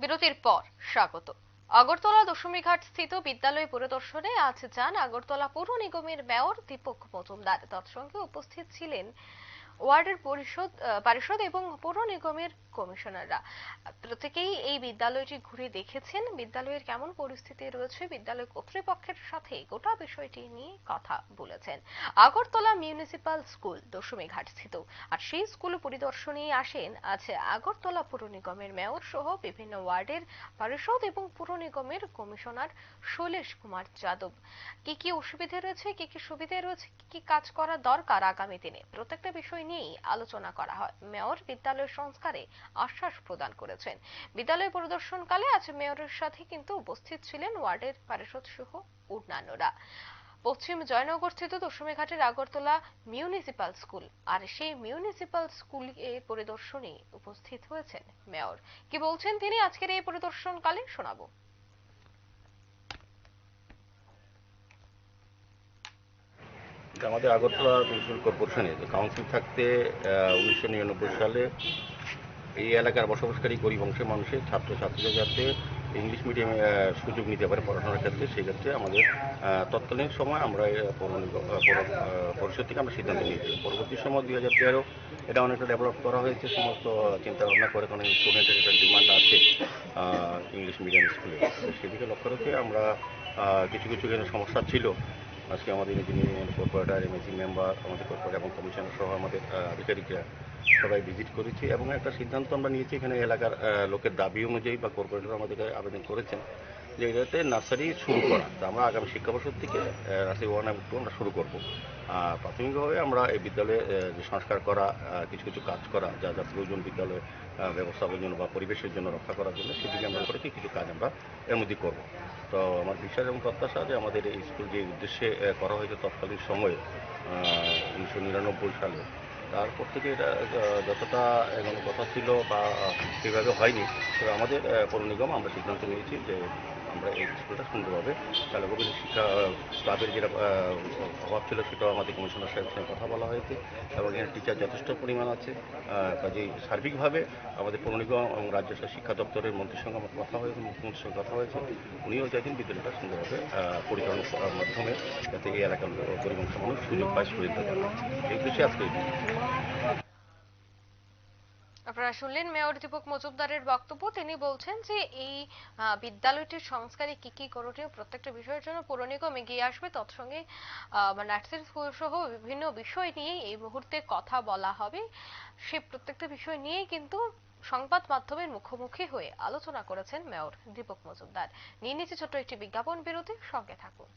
বিরতির পর স্বাগত। আগরতলা দশমীঘাট স্থিত বিদ্যালয় পরিদর্শনে আজ যান আগরতলা পৌর নিগমের মেয়র দীপক মজুমদার। তৎসঙ্গে উপস্থিত ছিলেন ওয়ার্ডের পারিষদ এবং পৌর নিগমের কমিশনাররা। প্রত্যেকেই এই বিদ্যালয়টি ঘুরে দেখেছেন, বিদ্যালয়ের কেমন পরিস্থিতি রয়েছে, বিদ্যালয় কর্তৃপক্ষের সাথে গোটা বিষয়টি নিয়ে কথা বলেছেন। আগরতলা মিউনিসিপাল স্কুল দশমীঘাট স্থিত, আর সেই স্কুল পরিদর্শনে আসেন আজ আগরতলা পৌর নিগমের মেয়র সহ বিভিন্ন ওয়ার্ডের পারিষদ এবং পৌর নিগমের কমিশনার শৈলেশ কুমার যাদব। কি কি অসুবিধা রয়েছে, কি কি সুবিধা রয়েছে, কি কি কাজ করা দরকার আগামী দিনে, প্রত্যেকটা বিষয় নিয়েই আলোচনা করা হয়। মেয়র বিদ্যালয় সংস্কারে আশ্বাস প্রদান করেছেন। বিদ্যালয় পরিদর্শনকালে আজ মেয়রের সাথে কিন্তু উপস্থিত ছিলেন ওয়ার্ডের পারিষদ সহ অন্যান্যরা। পশ্চিম জয়নগর স্থিত দশমীঘাটের আগরতলা মিউনিসিপাল স্কুল, আর সেই মিউনিসিপাল স্কুল পরিদর্শনে উপস্থিত হয়েছেন মেয়র। কি বলছেন তিনি আজকের এই পরিদর্শনকালে শোনাবো। আমাদের আগরতলা মিউনিসিপ্যাল কর্পোরেশনে কাউন্সিল থাকতে 1999 সালে এই এলাকার বসবাসকারী গরিব অংশের মানুষের ছাত্রছাত্রীরা যাতে ইংলিশ মিডিয়ামে সুযোগ নিতে পারে পড়াশোনার ক্ষেত্রে, সেক্ষেত্রে আমাদের তৎকালীন সময় আমরা পরিষদ থেকে আমরা সিদ্ধান্ত নিয়েছি। পরবর্তী সময় 2013 এটা অনেকটা ডেভেলপ করা হয়েছে, সমস্ত চিন্তা ভাবনা করে, কারণ স্টুডেন্টের একটা ডিমান্ড আছে ইংলিশ মিডিয়াম স্কুলে। সেদিকে লক্ষ্য রেখে আমরা কিছু কিছু এখানে সমস্যা ছিল। আজকে আমাদের ইঞ্জিনিয়ারিং কর্পোরেটর, এমএসি মেম্বার, আমাদের কর্পোরেটর এবং কমিশনার সহ আমাদের আধিকারিকরা সবাই ভিজিট করেছি এবং একটা সিদ্ধান্ত আমরা নিয়েছি। এখানে এলাকার লোকের দাবি অনুযায়ী বা কর্পোরেটর আমাদের আবেদন করেছেন যে এটাতে নার্সারি শুরু করা। তো আমরা আগামী শিক্ষাবর্ষ থেকে নার্সারি 1 এবং 2 আমরা শুরু করব। প্রাথমিকভাবে আমরা এই বিদ্যালয়ে যে সংস্কার করা, কিছু কিছু কাজ করা, যা যা প্রয়োজন বিদ্যালয়ে ব্যবস্থাপনার জন্য বা পরিবেশের জন্য রক্ষা করার জন্য, সেদিকে আমরা করে কিছু কাজ আমরা এর মধ্যে করব। তো আমার বিশ্বাস এবং প্রত্যাশা যে আমাদের এই স্কুল যে উদ্দেশ্যে করা হয়েছে তৎকালীন সময়ে 1999 সালে, তারপর থেকে এটা যতটা এগোনোর কথা ছিল বা সেভাবে হয়নি। তো আমাদের পৌর নিগম আমরা সিদ্ধান্ত নিয়েছি যে আমরা এই স্কুলটা সুন্দরভাবে চালু করব। শিক্ষা ক্লাবের যেটা অভাব ছিল সেটাও আমাদের কমিশনার সাহেবের সঙ্গে কথা বলা হয়েছে এবং এখানে টিচার যথেষ্ট পরিমাণ আছে। কাজেই সার্বিকভাবে আমাদের পৌর নিগম এবং রাজ্য শিক্ষা দপ্তরের মন্ত্রীর সঙ্গে আমার কথা হয়েছে, মুখ্যমন্ত্রীর সঙ্গে কথা হয়েছে। উনিও চাইছেন বিদ্যালয়টা সুন্দরভাবে পরিচালনার মাধ্যমে যাতে এই এলাকার গরিব অংশের মানুষ সুযোগ পায় স্টুডেন্টদের জন্য। এই উদ্দেশ্যে আজকে আপনারা শুনলেন মেয়র দীপক মজুমদারের বক্তব্য। তিনি বলছেন যে এই বিদ্যালয়টির সংস্কারে কি কি করণীয়, প্রত্যেকটা বিষয়ের জন্য পৌর নিগম এগিয়ে আসবে। তৎসঙ্গে নার্সারি স্কুল সহ বিভিন্ন বিষয় নিয়ে এই মুহূর্তে কথা বলা হবে। সে প্রত্যেকটা বিষয় নিয়েই কিন্তু সংবাদ মাধ্যমের মুখোমুখি হয়ে আলোচনা করেছেন মেয়র দীপক মজুমদার। নিয়ে নিচ্ছে ছোট্ট একটি বিজ্ঞাপন বিরতি, সঙ্গে থাকুন।